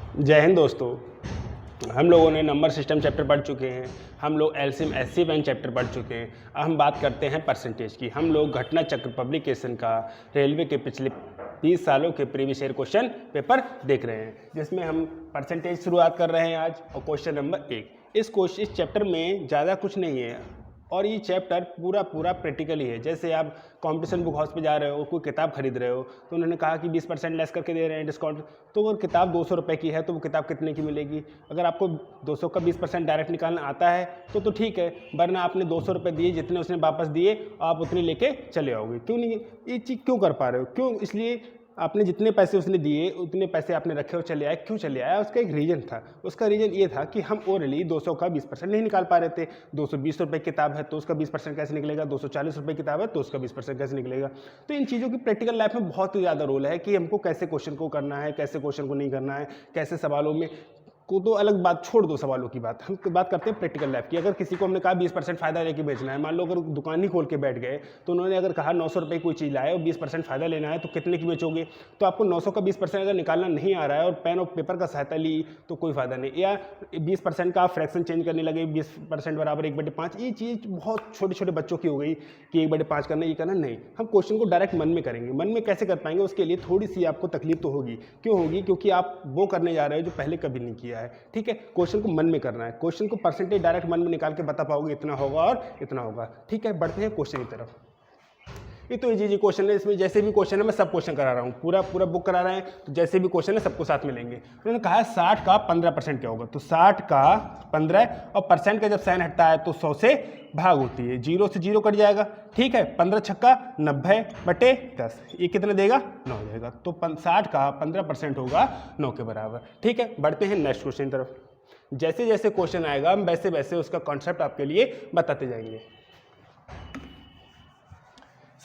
जय हिंद दोस्तों। हम लोगों ने नंबर सिस्टम चैप्टर पढ़ चुके हैं, हम लोग एलसीएम एचसीएफ चैप्टर पढ़ चुके हैं। अब हम बात करते हैं परसेंटेज की। हम लोग घटना चक्र पब्लिकेशन का रेलवे के पिछले 20 सालों के प्रीवियस ईयर क्वेश्चन पेपर देख रहे हैं, जिसमें हम परसेंटेज शुरुआत कर रहे हैं आज। और क्वेश्चन नंबर 1, इस चैप्टर में ज़्यादा कुछ नहीं है और ये चैप्टर पूरा प्रैक्टिकली है। जैसे आप कॉम्पिटिशन बुक हाउस पे जा रहे हो, कोई किताब खरीद रहे हो, तो उन्होंने कहा कि 20% लेस करके दे रहे हैं डिस्काउंट। तो अगर किताब 200 रुपये की है तो वो किताब कितने की मिलेगी? अगर आपको 200 का 20% डायरेक्ट निकालना आता है तो ठीक है, वरना आपने 200 रुपये दिए, जितने उसने वापस दिए आप उतने लेके चले आओगे। क्यों नहीं ये चीज़ क्यों कर पा रहे हो? क्यों? इसलिए आपने जितने पैसे उसने दिए उतने पैसे आपने रखे और चले आए। क्यों चले आया? उसका एक रीज़न था। उसका रीज़न ये था कि हम ओरली 200 का 20% नहीं निकाल पा रहे थे। 220 रुपये किताब है तो उसका 20% कैसे निकलेगा? 240 रुपये किताब है तो उसका 20% कैसे निकलेगा? तो इन चीज़ों की प्रैक्टिकल लाइफ में बहुत ही ज़्यादा रोल है कि हमको कैसे क्वेश्चन को करना है, कैसे क्वेश्चन को नहीं करना है, कैसे सवालों में को। तो अलग बात, छोड़ दो सवालों की बात, हम बात करते हैं प्रैक्टिकल लाइफ की। अगर किसी को हमने कहा 20% फ़ायदा लेके बेचना है, मान लो अगर दुकान ही खोल के बैठ गए तो उन्होंने अगर कहा 900 रुपये कोई चीज़ लाए और 20% फ़ायदा लेना है तो कितने की बेचोगे? तो आपको 900 का 20% अगर निकालना नहीं आ रहा है और पेन और पेपर का सहायता ली तो कोई फ़ायदा नहीं। या 20% का आप फ्रैक्शन चेंज करने लगे, 20% बराबर 1/5। ये चीज़ बहुत छोटे छोटे बच्चों की हो गई कि 1/5 करना, ये करना नहीं। हम क्वेश्चन को डायरेक्ट मन में करेंगे। मन में कैसे कर पाएंगे? उसके लिए थोड़ी सी आपको तकलीफ तो होगी। क्यों होगी? क्योंकि आप वो करने जा रहे हो जो पहले कभी नहीं किया है। ठीक है, क्वेश्चन को मन में करना है। क्वेश्चन को परसेंटेज डायरेक्ट मन में निकाल के बता पाओगे इतना होगा और इतना होगा। ठीक है, बढ़ते हैं क्वेश्चन की तरफ। ये तो इजी क्वेश्चन है, इसमें जैसे भी क्वेश्चन है मैं सब क्वेश्चन करा रहा हूँ, पूरा बुक करा रहे हैं, तो जैसे भी क्वेश्चन है सबको साथ में लेंगे। उन्होंने कहा है 60 का 15% क्या होगा? तो 60 का 15 और परसेंट का जब साइन हटता है तो 100 से भाग होती है, 0 से 0 कट जाएगा। ठीक है, 15 छक्का 90/10, ये कितना देगा? 9 देगा। तो 60 का 15% होगा 9 के बराबर। ठीक है, बढ़ते हैं नेक्स्ट क्वेश्चन की तरफ। जैसे जैसे क्वेश्चन आएगा हम वैसे वैसे उसका कॉन्सेप्ट आपके लिए बताते जाएंगे।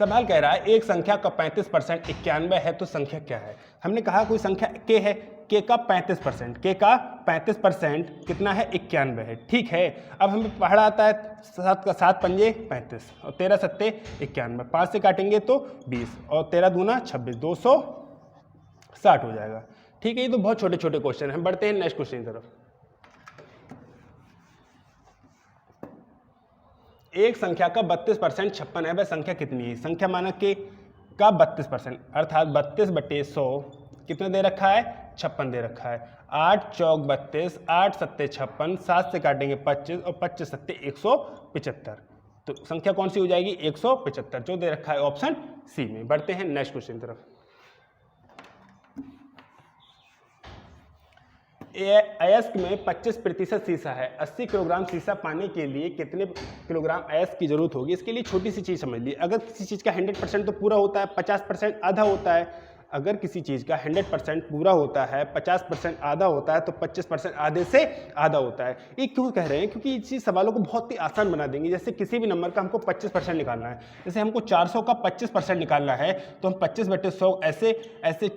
सवाल कह रहा है एक संख्या का 35% 91 है तो संख्या क्या है? हमने कहा कोई संख्या k है, k का 35% कितना है? 91 है। ठीक है, अब हमें पढ़ा आता है 7 का 7 पंजे 35 और 13 सत्ते 91, 5 से काटेंगे तो 20 और 13 दूना 26, 260 हो जाएगा। ठीक है, ये तो बहुत छोटे छोटे क्वेश्चन हैं। हम बढ़ते हैं नेक्स्ट क्वेश्चन की तरफ। एक संख्या का 32% 56 है, वह संख्या कितनी है? संख्या मानक के का 32% अर्थात 32/100 कितना दे रखा है? 56 दे रखा है। 8 चौक 32, 8 सत्ते 56, 7 से काटेंगे 25 और 25 सत्ते 175। तो संख्या कौन सी हो जाएगी? 175, जो दे रखा है ऑप्शन सी में। बढ़ते हैं नेक्स्ट क्वेश्चन की तरफ। अयस्क में 25% शीशा है। 80 किलोग्राम शीशा पाने के लिए कितने किलोग्राम अयस्क की जरूरत होगी? इसके लिए छोटी सी चीज़ समझ लीजिए। अगर किसी चीज़ का 100% तो पूरा होता है, 50% आधा होता है। अगर किसी चीज़ का 100% पूरा होता है, 50% आधा होता है, तो 25% आधे से आधा होता है। ये क्यों कह रहे हैं? क्योंकि इस सवालों को बहुत ही आसान बना देंगे। जैसे किसी भी नंबर का हमको 25% निकालना है, जैसे हमको 400 का 25% निकालना है तो हम 25/100 ऐसे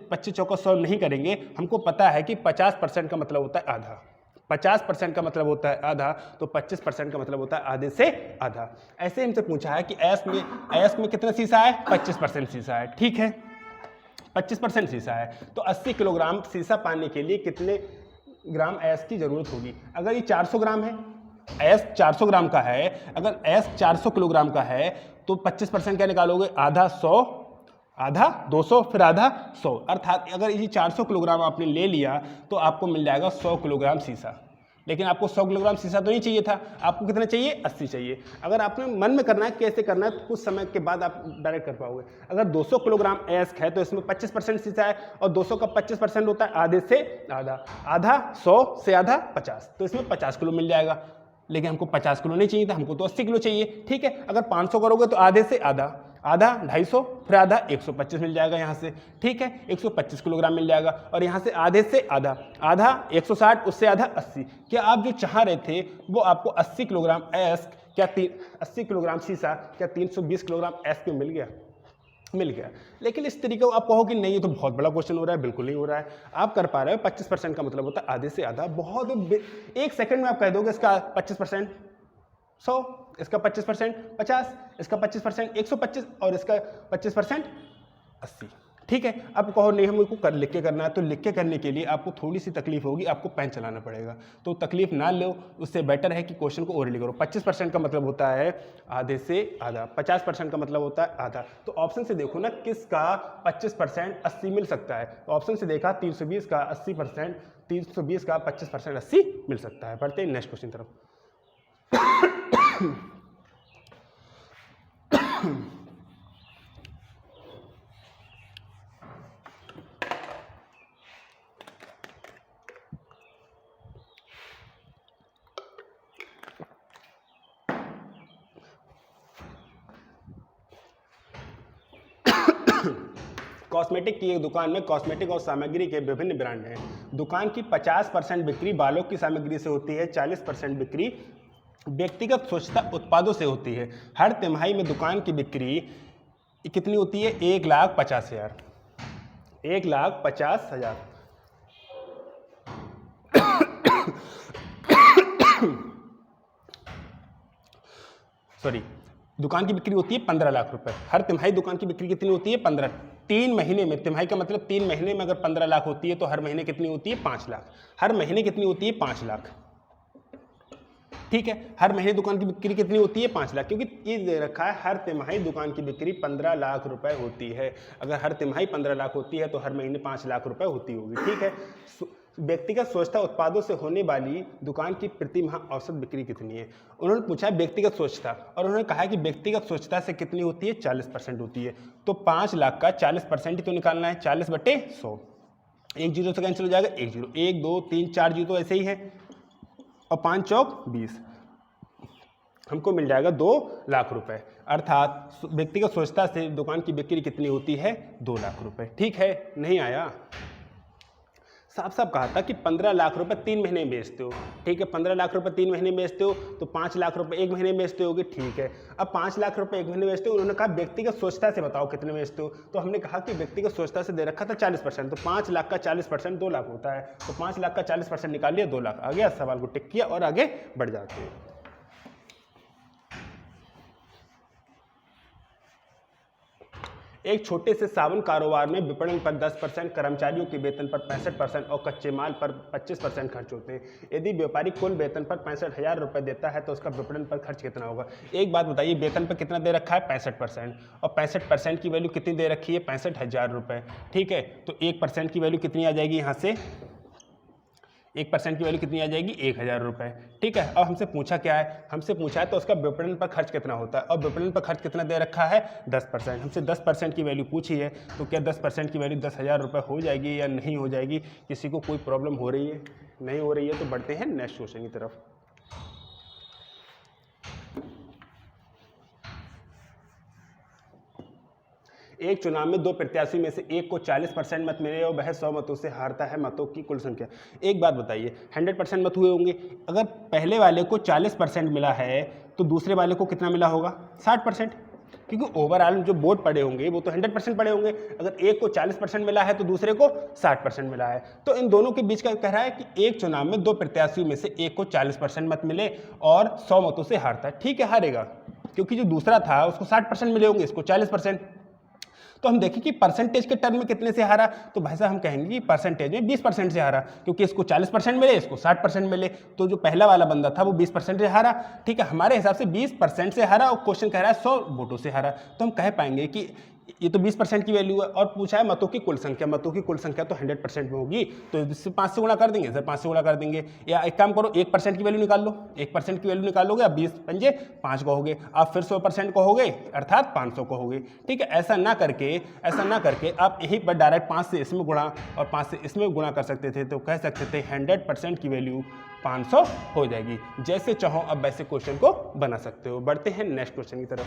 25 चौका 100 नहीं करेंगे। हमको पता है कि 50% का मतलब होता है आधा, 50% का मतलब होता है आधा, तो 25% का मतलब होता है आधे से आधा। ऐसे हमसे पूछा है कि अयस्क में कितना शीशा है? 25% शीशा है। ठीक है, 25% शीशा है, तो 80 किलोग्राम शीशा पाने के लिए कितने ग्राम अयस्क की जरूरत होगी? अगर ये 400 ग्राम है, अयस्क 400 ग्राम का है, अगर अयस्क 400 किलोग्राम का है तो 25% क्या निकालोगे? आधा 100, आधा 200, फिर आधा 100। अर्थात अगर ये 400 किलोग्राम आपने ले लिया तो आपको मिल जाएगा 100 किलोग्राम शीशा। लेकिन आपको 100 किलोग्राम शीशा तो नहीं चाहिए था, आपको कितना चाहिए? 80 चाहिए। अगर आपने मन में करना है कैसे करना है तो कुछ समय के बाद आप डायरेक्ट कर पाओगे। अगर 200 किलोग्राम अयस्क है तो इसमें 25% शीशा है और 200 का 25% होता है आधे से आधा, आधा 100 से आधा 50, तो इसमें 50 किलो मिल जाएगा। लेकिन हमको 50 किलो नहीं चाहिए था, हमको तो 80 किलो चाहिए। ठीक है, अगर 500 करोगे तो आधे से आधा, आधा 250, फिर आधा 125 मिल जाएगा यहाँ से। ठीक है, 125 किलोग्राम मिल जाएगा। और यहाँ से आधे से आधा, आधा 160, उससे आधा 80। क्या आप जो चाह रहे थे वो आपको 80 किलोग्राम अयस्क क्या 80 किलोग्राम शीशा क्या 320 किलोग्राम अयस्क में मिल गया? मिल गया। लेकिन इस तरीके को आप कहो कि नहीं ये तो बहुत बड़ा क्वेश्चन हो रहा है, बिल्कुल नहीं हो रहा है। आप कर पा रहे हो। 25% का मतलब होता है आधे से आधा। बहुत एक सेकंड में आप कह दोगे इसका 25% 100, इसका 25% 50, इसका 25% 125 और इसका 25% 80। ठीक है। अब कहो नहीं हमको कर लिख के करना है, तो लिख के करने के लिए आपको थोड़ी सी तकलीफ होगी, आपको पेन चलाना पड़ेगा। तो तकलीफ ना लो, उससे बेटर है कि क्वेश्चन को ओरली करो। 25% का मतलब होता है आधे से आधा, 50% का मतलब होता है आधा। तो ऑप्शन से देखो ना किसका 25% 80 मिल सकता है। तो ऑप्शन से देखा 320 का 80%, 320 का 25% 80 मिल सकता है। बढ़ते हैं नेक्स्ट क्वेश्चन तरफ। कॉस्मेटिक की एक दुकान में कॉस्मेटिक और सामग्री के विभिन्न ब्रांड हैं। दुकान की 50% बिक्री बालों की सामग्री से होती है, 40% बिक्री व्यक्तिगत स्वच्छता उत्पादों से होती है। हर तिमाही में दुकान की बिक्री कितनी होती है? 1,50,000। 1,50,000। सॉरी, दुकान की बिक्री होती है 15 लाख रुपए। हर तिमाही दुकान की बिक्री कितनी होती है? 15। 3 महीने में, तिमाही का मतलब 3 महीने में अगर 15 लाख होती है तो हर महीने कितनी होती है? 5 लाख। हर महीने कितनी होती है? 5 लाख। ठीक है, हर महीने दुकान की बिक्री कितनी होती है? 5 लाख, क्योंकि ये दे रखा है हर तिमाही दुकान की बिक्री 15 लाख रुपए होती है। अगर हर तिमाही 15 लाख होती है तो हर महीने 5 लाख रुपए होती होगी। ठीक है, व्यक्तिगत स्वच्छता उत्पादों से होने वाली दुकान की प्रति माह औसत बिक्री कितनी है? उन्होंने पूछा व्यक्तिगत स्वच्छता, और उन्होंने कहा कि व्यक्तिगत स्वच्छता से कितनी होती है? 40% होती है। तो 5 लाख का 40% ही तो निकालना है, 40/100। 1 जीरो से कैंसिल हो जाएगा, 1 जीरो, 1 2 3 4 जीरो तो ऐसे ही है, और 5 चौक 20, हमको मिल जाएगा 2 लाख रुपए। अर्थात व्यक्तिगत स्वच्छता से दुकान की बिक्री कितनी होती है? 2 लाख रुपए। ठीक है, नहीं आया? साफ साफ कहा था कि 15 लाख रुपए 3 महीने में बेचते हो। ठीक है, 15 लाख रुपए 3 महीने में बेचते हो तो 5 लाख रुपए 1 महीने में बेचते होगे। ठीक है, अब 5 लाख रुपए 1 महीने में बेचते हो, उन्होंने कहा व्यक्तिगत स्वच्छता से बताओ कितने में बेचते हो। तो हमने कहा कि व्यक्तिगत स्वच्छता से दे रखा था 40%, तो 5 लाख का 40% 2 लाख होता है। तो 5 लाख का 40% निकाल लिया, 2 लाख आ गया। सवाल को टिक किया और आगे बढ़ जाते हैं। एक छोटे से साबुन कारोबार में विपणन पर 10%, कर्मचारियों के वेतन पर 65% और कच्चे माल पर 25% खर्च होते हैं। यदि व्यापारी कुल वेतन पर 65,000 रुपये देता है तो उसका विपणन पर खर्च कितना होगा? एक बात बताइए, वेतन पर कितना दे रखा है? 65%, और 65% की वैल्यू कितनी दे रखी है? 65,000 रुपये। ठीक है, तो 1% की वैल्यू कितनी आ जाएगी? यहाँ से 1% की वैल्यू कितनी आ जाएगी? 1,000 रुपये। ठीक है, अब हमसे पूछा क्या है? हमसे पूछा है तो उसका विपणन पर खर्च कितना होता है, और विपणन पर खर्च कितना दे रखा है? 10%। हमसे 10% की वैल्यू पूछी है, तो क्या 10% की वैल्यू 10,000 रुपये हो जाएगी या नहीं हो जाएगी? किसी को कोई प्रॉब्लम हो रही है? नहीं हो रही है, तो बढ़ते हैं नेक्स्ट क्वेश्चन की तरफ। एक चुनाव में 2 प्रत्याशी में से एक को 40% मत मिले और वह 100 मतों से हारता है। मतों की कुल संख्या। एक बात बताइए, 100% मत हुए होंगे। अगर पहले वाले को 40% मिला है तो दूसरे वाले को कितना मिला होगा? 60%, क्योंकि ओवरऑल जो वोट पड़े होंगे वो तो 100% पड़े होंगे। अगर एक को 40% मिला है तो दूसरे को 60% मिला है, तो इन दोनों के बीच का कह रहा है कि एक चुनाव में 2 प्रत्याशियों में से एक को 40% मत मिले और 100 मतों से हारता है। ठीक है, हारेगा, क्योंकि जो दूसरा था उसको 60% मिले होंगे, इसको 40%। तो हम देखें कि परसेंटेज के टर्म में कितने से हारा, तो भाई साहब हम कहेंगे कि परसेंटेज में 20% से हारा, क्योंकि इसको 40% मिले, इसको 60% मिले, तो जो पहला वाला बंदा था वो 20% से हारा। ठीक है, हमारे हिसाब से 20% से हारा, और क्वेश्चन कह रहा है 100 वोटों से हारा, तो हम कह पाएंगे कि ये तो 20% की वैल्यू है, और पूछा है मतों की कुल संख्या। मतों की कुल संख्या तो 100% में होगी, तो इससे 5 से गुणा कर देंगे, सर 5 से गुणा कर देंगे। या एक काम करो, 1% की वैल्यू निकाल लो, 1% की वैल्यू निकालोगे, अब 20 पंजे 5 कहोगे, आप फिर 100% कहोगे, अर्थात 500 कहोगे। ठीक है, ऐसा ना करके आप यहीं पर डायरेक्ट 5 से इसमें गुणा और 5 से इसमें गुणा कर सकते थे, तो कह सकते थे 100% की वैल्यू 500 हो जाएगी। जैसे चाहो अब वैसे क्वेश्चन को बना सकते हो। बढ़ते हैं नेक्स्ट क्वेश्चन की तरफ।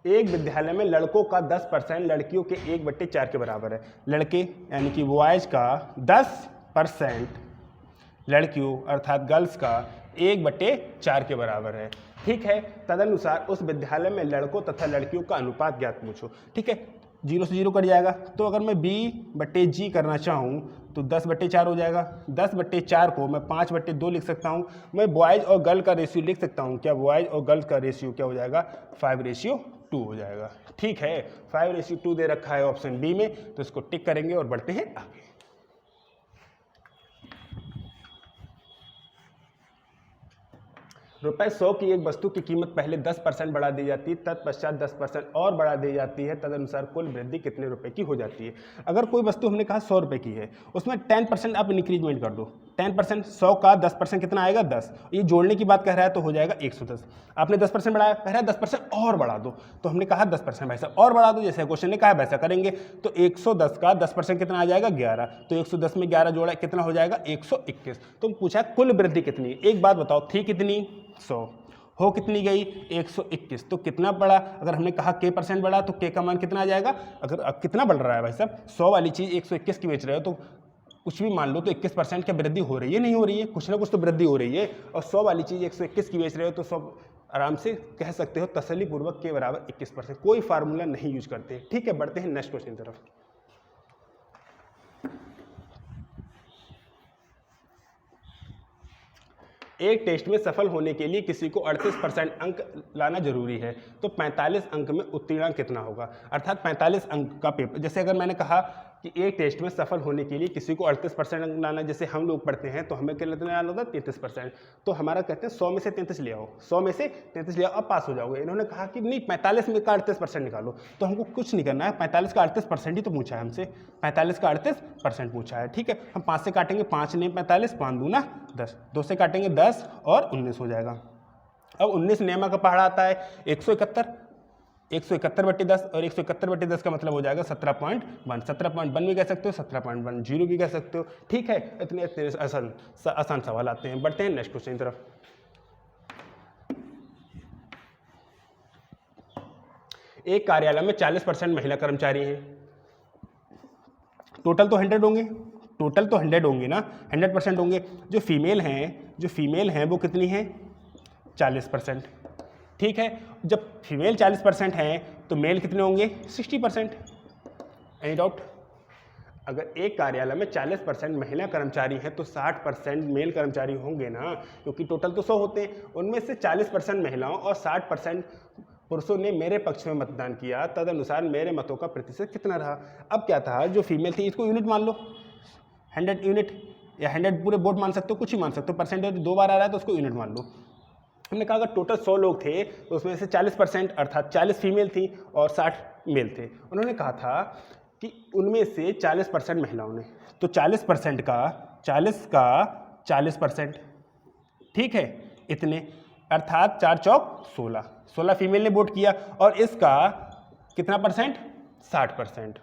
एक विद्यालय में लड़कों का 10%, लड़कियों के 1/4 के बराबर है। लड़के यानी कि बॉयज का 10%, लड़कियों अर्थात गर्ल्स का 1/4 के बराबर है। ठीक है, तदनुसार उस विद्यालय में लड़कों तथा लड़कियों का अनुपात ज्ञात पूछो। ठीक है, 0 से 0 कट जाएगा, तो अगर मैं B/G करना चाहूँ तो 10/4 हो जाएगा। 10/4 को मैं 5/2 लिख सकता हूँ। मैं बॉयज़ और गर्ल का रेशियो लिख सकता हूँ क्या? बॉयज़ और गर्ल्स का रेशियो क्या हो जाएगा? 5:2 हो जाएगा। ठीक है, 5:2 दे रखा है ऑप्शन बी में, तो इसको टिक करेंगे और बढ़ते हैं आगे। ₹100 की एक वस्तु की कीमत पहले 10% बढ़ा दी जाती है, तत्पश्चात 10% और बढ़ा दी जाती है, तदनुसार कुल वृद्धि कितने रुपए की हो जाती है? अगर कोई वस्तु हमने कहा 100 रुपए की है, उसमें 10% आप इंक्रीजमेंट कर दो। 10%, 100 का 10% कितना आएगा? 10। ये जोड़ने की बात कह रहा है तो हो जाएगा 110। आपने 10% बढ़ाया, कह रहा है 10% और बढ़ा दो, तो हमने कहा 10% भाई साहब और बढ़ा दो, जैसे क्वेश्चन ने कहा वैसा करेंगे। तो 110 का 10% कितना आ जाएगा? 11। तो 110 में 11 जोड़ा कितना हो जाएगा? 121। तो पूछा कुल वृद्धि कितनी? एक बात बताओ, थी कितनी? 100, हो कितनी गई? 121। तो कितना बढ़ा? अगर हमने कहा k% बढ़ा तो k का मान कितना आ जाएगा? अगर अब कितना बढ़ रहा है भाई साहब? 100 वाली चीज़ 121 की बेच रहे हो तो कुछ भी मान लो, तो 21% क्या वृद्धि हो रही है? नहीं हो रही है, कुछ ना कुछ तो वृद्धि हो रही है। और 100 वाली चीज़ 121 की बेच रहे हो तो सब आराम से कह सकते हो तसल्लीपूर्वक k बराबर 21%। कोई फार्मूला नहीं यूज करते। ठीक है, बढ़ते हैं नेक्स्ट क्वेश्चन की तरफ। एक टेस्ट में सफल होने के लिए किसी को 38% अंक लाना जरूरी है, तो 45 अंक में उत्तीर्ण कितना होगा? अर्थात 45 अंक का पेपर, जैसे अगर मैंने कहा कि एक टेस्ट में सफल होने के लिए किसी को 38% अंक लाना, जैसे हम लोग पढ़ते हैं तो हमें कितना लाना होता है? 33%। तो हमारा कहते हैं 100 में से 33 ले आओ, 100 में से 33 ले आओ, अब पास हो जाओगे। इन्होंने कहा कि नहीं 45 में का 38% निकालो, तो हमको कुछ नहीं करना है, 45 का 38% ही तो पूछा है हमसे, 45 का 38% पूछा है। ठीक है, हम 5 से काटेंगे, 5 ने 45, 5 दूना 10, 2 से काटेंगे 10 और 19 हो जाएगा। अब 19 नेमा का पहाड़ा आता है 171, 171/10 और 171/10 का मतलब हो जाएगा 17.1। 17.1 भी कह सकते हो, 17.10 भी कह सकते हो। ठीक है, इतने आसान सवाल आते हैं। बढ़ते हैं नेक्स्ट क्वेश्चन की तरफ। एक कार्यालय में 40% महिला कर्मचारी हैं, टोटल तो 100 होंगे, टोटल तो 100 होंगे ना, 100% होंगे। जो फीमेल हैं वो कितनी है? 40%। ठीक है, जब फीमेल 40% हैं तो मेल कितने होंगे? 60%। Any doubt? अगर एक कार्यालय में 40% महिला कर्मचारी हैं तो 60% मेल कर्मचारी होंगे ना, क्योंकि टोटल तो 100 होते हैं। उनमें से 40% महिलाओं और 60% पुरुषों ने मेरे पक्ष में मतदान किया, तदनुसार मेरे मतों का प्रतिशत कितना रहा? अब क्या था, जो फीमेल थी इसको यूनिट मान लो, 100 यूनिट या 100 पूरे बोर्ड मान सकते हो, कुछ ही मान सकते हो। परसेंटेज 2 बार आ रहा है तो उसको यूनिट मान लो। हमने कहा अगर टोटल 100 लोग थे तो उसमें से 40% अर्थात 40 फीमेल थी और 60 मेल थे। उन्होंने कहा था कि उनमें से 40% महिलाओं ने, तो 40% का 40%, ठीक है, इतने अर्थात 4 चौक 16, 16 फीमेल ने वोट किया और इसका कितना परसेंट? 60%,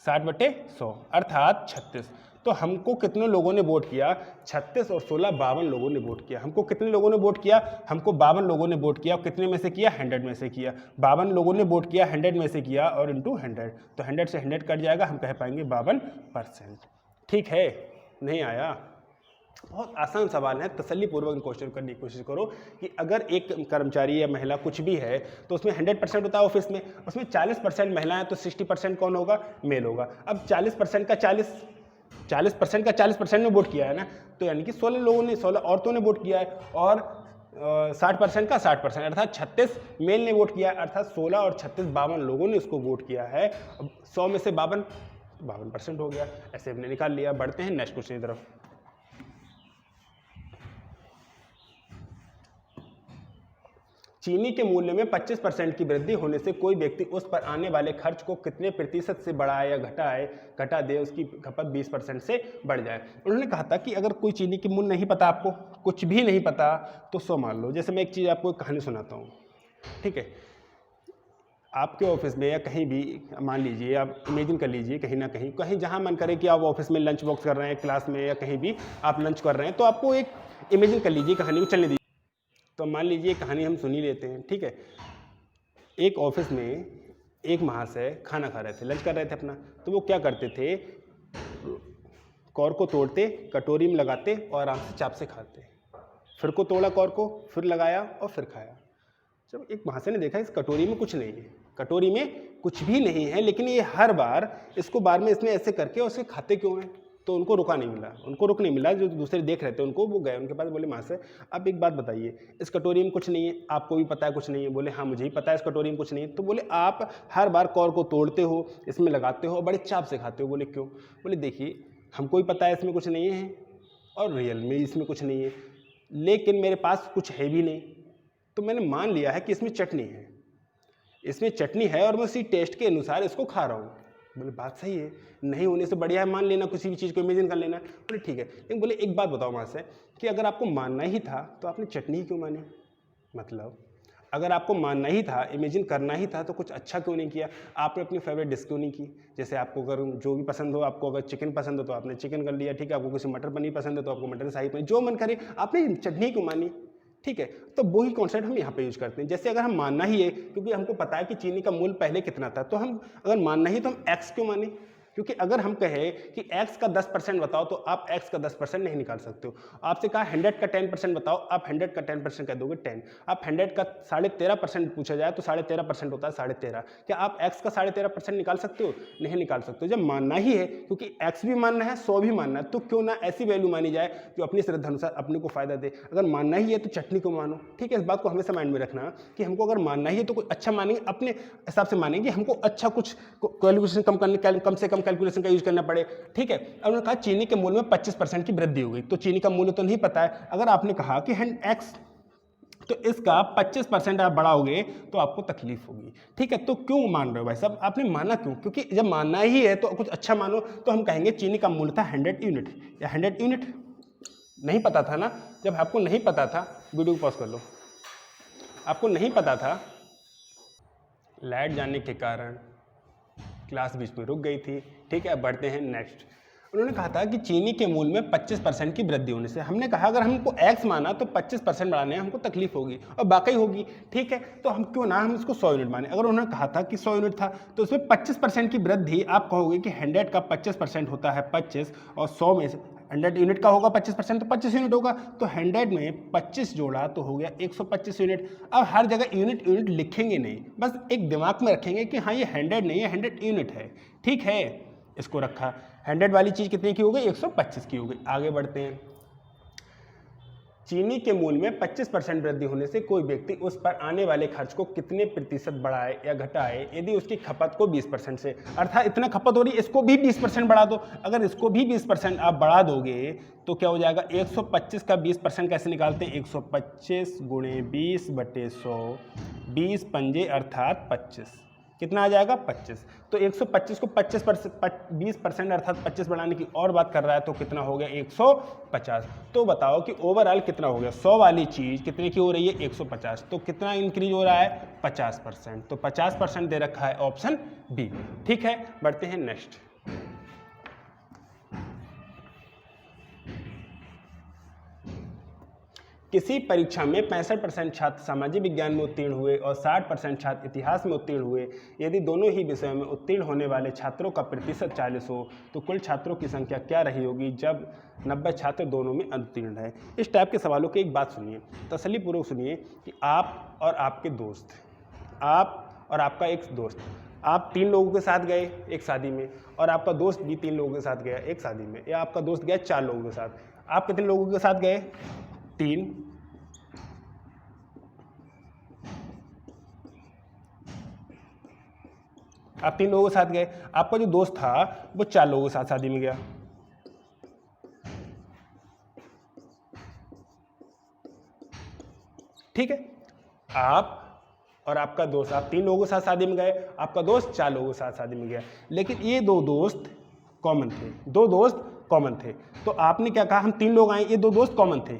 60/100 अर्थात 36। तो हमको कितने लोगों ने वोट किया? 36 और 16 52 लोगों ने वोट किया। हमको कितने लोगों ने वोट किया? हमको 52 लोगों ने वोट किया। कितने में से किया? 100 में से किया। 52 लोगों ने वोट किया, 100 में से किया और इंटू 100, तो 100 से 100 कट जाएगा, हम कह पाएंगे 52%। ठीक है, नहीं आया? बहुत आसान सवाल है, तसल्लीपूर्वक क्वेश्चन करने की कोशिश करो कि अगर एक कर्मचारी या महिला कुछ भी है तो उसमें 100% होता है ऑफिस में, उसमें 40% महिलाएं तो 60% कौन होगा? मेल होगा। अब 40% का 40% में वोट किया है ना, तो यानी कि 16 लोगों ने, 16 औरतों ने वोट किया है और 60% का 60% अर्थात 36 मेल ने वोट किया है, अर्थात 16 और 36 52 लोगों ने उसको वोट किया है। अब 100 में से 52% हो गया, ऐसे हमने निकाल लिया। बढ़ते हैं नेक्स्ट क्वेश्चन की तरफ। चीनी के मूल्य में 25% की वृद्धि होने से कोई व्यक्ति उस पर आने वाले खर्च को कितने प्रतिशत से बढ़ाए या घटा दे, उसकी खपत 20% से बढ़ जाए। उन्होंने कहा था कि अगर कोई चीनी के मूल्य नहीं पता, आपको कुछ भी नहीं पता, तो 100 मान लो। जैसे मैं एक चीज़ आपको एक कहानी सुनाता हूँ, ठीक है? आपके ऑफिस में या कहीं भी मान लीजिए, आप इमेजिन कर लीजिए कहीं ना कहीं जहाँ मन करे कि आप ऑफिस में लंच बॉक्स कर रहे हैं, क्लास में या कहीं भी आप लंच कर रहे हैं, तो आपको एक इमेजिन कर लीजिए, कहानी को चलने दीजिए। तो मान लीजिए कहानी हम सुन ही लेते हैं, ठीक है? एक ऑफिस में एक महाशय खाना खा रहे थे, लंच कर रहे थे अपना। तो वो क्या करते थे, कौर को तोड़ते, कटोरी में लगाते और आराम से चाप से खाते। फिर को तोड़ा कौर को, फिर लगाया और फिर खाया। जब एक महाशय ने देखा इस कटोरी में कुछ नहीं है, कटोरी में कुछ भी नहीं है, लेकिन ये हर बार इसको बार में इसने ऐसे करके और उसके खाते क्यों हैं? तो उनको रुका नहीं मिला, उनको रुक नहीं मिला, जो दूसरे देख रहे थे उनको, वो गए उनके पास, बोले मास्टर आप एक बात बताइए, इस कटोरी में कुछ नहीं है, आपको भी पता है कुछ नहीं है? बोले हाँ मुझे ही पता है इस कटोरी में कुछ नहीं है। तो बोले आप हर बार कौर को तोड़ते हो, इसमें लगाते हो और बड़े चाप से खाते हो। बोले क्यों? बोले देखिए हमको भी पता है इसमें कुछ नहीं है और रियल में इसमें कुछ नहीं है, लेकिन मेरे पास कुछ है भी नहीं, तो मैंने मान लिया है कि इसमें चटनी है, इसमें चटनी है और मैं उसी टेस्ट के अनुसार इसको खा रहा हूँ। बोले बात सही है, नहीं होने से बढ़िया है मान लेना, किसी भी चीज़ को इमेजिन कर लेना। बोले ठीक है, लेकिन बोले एक बात बताओ वहाँ से कि अगर आपको मानना ही था तो आपने चटनी ही क्यों मानी? मतलब अगर आपको मानना ही था, इमेजिन करना ही था, तो कुछ अच्छा क्यों नहीं किया? आपने अपनी फेवरेट डिश क्यों नहीं की? जैसे आपको अगर जो भी पसंद हो, आपको अगर चिकन पसंद हो तो आपने चिकन कर लिया, ठीक है, आपको किसी मटर पनीर पसंद है तो आपको मटर शाही पनीर, जो मन करे, आपने चटनी क्यों मानी? ठीक है, तो वही कॉन्सेप्ट हम यहाँ पे यूज करते हैं। जैसे अगर हम मानना ही है, क्योंकि हमको पता है कि चीनी का मूल्य पहले कितना था, तो हम अगर मानना ही तो हम एक्स क्यों माने? क्योंकि अगर हम कहें कि x का 10% बताओ तो आप x का 10% नहीं निकाल सकते हो। आपसे कहा 100 का 10% बताओ, आप 100 का 10% कह दोगे 10। आप 100 का 13.5% पूछा जाए तो 13.5% होता है 13.5। क्या आप x का 13.5% निकाल सकते हो? नहीं निकाल सकते हो। जब मानना ही है, क्योंकि x भी मानना है, 100 भी मानना है, तो क्यों ना ऐसी वैल्यू मानी जाए जो अपनी श्रद्धा अनुसार अपने को फायदा दे। अगर मानना ही है तो चटनी को मानो, ठीक है। इस बात को हमेशा माइंड में रखना कि हमको अगर मानना ही है तो कुछ अच्छा मानेंगे, अपने हिसाब से मानेंगे, हमको अच्छा कुछ कैलकुलेशन कम से कम कैलकुलेशन का यूज करना पड़े, ठीक है। अब उन्होंने कहा चीनी के मूल्य में 25% की वृद्धि हो गई, तो चीनी का मूल्य तो नहीं पता है। अगर आपने कहा कि x तो इसका 25% आप बढ़ाओगे तो आपको तकलीफ होगी, ठीक है। तो क्यों मान रहे हो भाई साहब? आपने माना क्यों? क्योंकि जब मानना ही है तो कुछ अच्छा मानो। तो हम कहेंगे चीनी का मूल्य था 100 यूनिट या 100 यूनिट। नहीं पता था ना, जब आपको नहीं पता था, वीडियो पॉज कर लो, आपको नहीं पता था, लाइट जाने के कारण क्लास बीच में रुक गई थी, ठीक है। अब बढ़ते हैं नेक्स्ट। उन्होंने कहा था कि चीनी के मूल्य में 25% की वृद्धि होने से, हमने कहा अगर हमको x माना तो 25% बढ़ाने हमको तकलीफ होगी और वाकई होगी, ठीक है। तो हम क्यों ना हम इसको 100 यूनिट माने। अगर उन्होंने कहा था कि 100 यूनिट था तो उसमें 25% की वृद्धि, आप कहोगे कि 100 का 25% होता है 25 और 100 में से 100 यूनिट का होगा 25% तो 25 यूनिट होगा। तो 100 में 25 जोड़ा तो हो गया 125 यूनिट। अब हर जगह यूनिट यूनिट लिखेंगे नहीं, बस एक दिमाग में रखेंगे कि हाँ ये 100 नहीं है 100 यूनिट है, ठीक है। इसको रखा, 100 वाली चीज़ कितने की हो गई? 125 की हो गई। आगे बढ़ते हैं। चीनी के मूल्य में 25% वृद्धि होने से कोई व्यक्ति उस पर आने वाले खर्च को कितने प्रतिशत बढ़ाए या घटाए यदि उसकी खपत को 20% से, अर्थात इतना खपत हो रही है इसको भी 20% बढ़ा दो। अगर इसको भी 20% आप बढ़ा दोगे तो क्या हो जाएगा? 125 का 20% कैसे निकालते हैं? 125 गुणे 20/100, 20 पंजे अर्थात 25, कितना आ जाएगा? 25। तो 125 को 20% अर्थात 25 बढ़ाने की और बात कर रहा है तो कितना हो गया? 150। तो बताओ कि ओवरऑल कितना हो गया? 100 वाली चीज़ कितने की हो रही है? 150। तो कितना इंक्रीज हो रहा है? 50%। तो 50% दे रखा है ऑप्शन बी, ठीक है। बढ़ते हैं नेक्स्ट। किसी परीक्षा में 65% छात्र सामाजिक विज्ञान में उत्तीर्ण हुए और 60% छात्र इतिहास में उत्तीर्ण हुए। यदि दोनों ही विषयों में उत्तीर्ण होने वाले छात्रों का प्रतिशत 40 हो तो कुल छात्रों की संख्या क्या रही होगी जब 90 छात्र दोनों में उत्तीर्ण है? इस टाइप के सवालों की एक बात सुनिए, तसल्लीपूर्वक सुनिए कि आप और आपके दोस्त, आप और आपका एक दोस्त, आप 3 लोगों के साथ गए एक शादी में और आपका दोस्त भी 3 लोगों के साथ गया एक शादी में, या आपका दोस्त गया 4 लोगों के साथ। आप कितने लोगों के साथ गए? 3। आप 3 लोगों के साथ गए, आपका जो दोस्त था वो 4 लोगों के साथ शादी में गया, ठीक है। आप और आपका दोस्त, आप 3 लोगों के साथ शादी में गए, आपका दोस्त 4 लोगों के साथ शादी में गया, लेकिन ये दो दोस्त कॉमन थे, 2 दोस्त कॉमन थे। तो आपने क्या कहा? हम 3 लोग आए, ये 2 दोस्त कॉमन थे,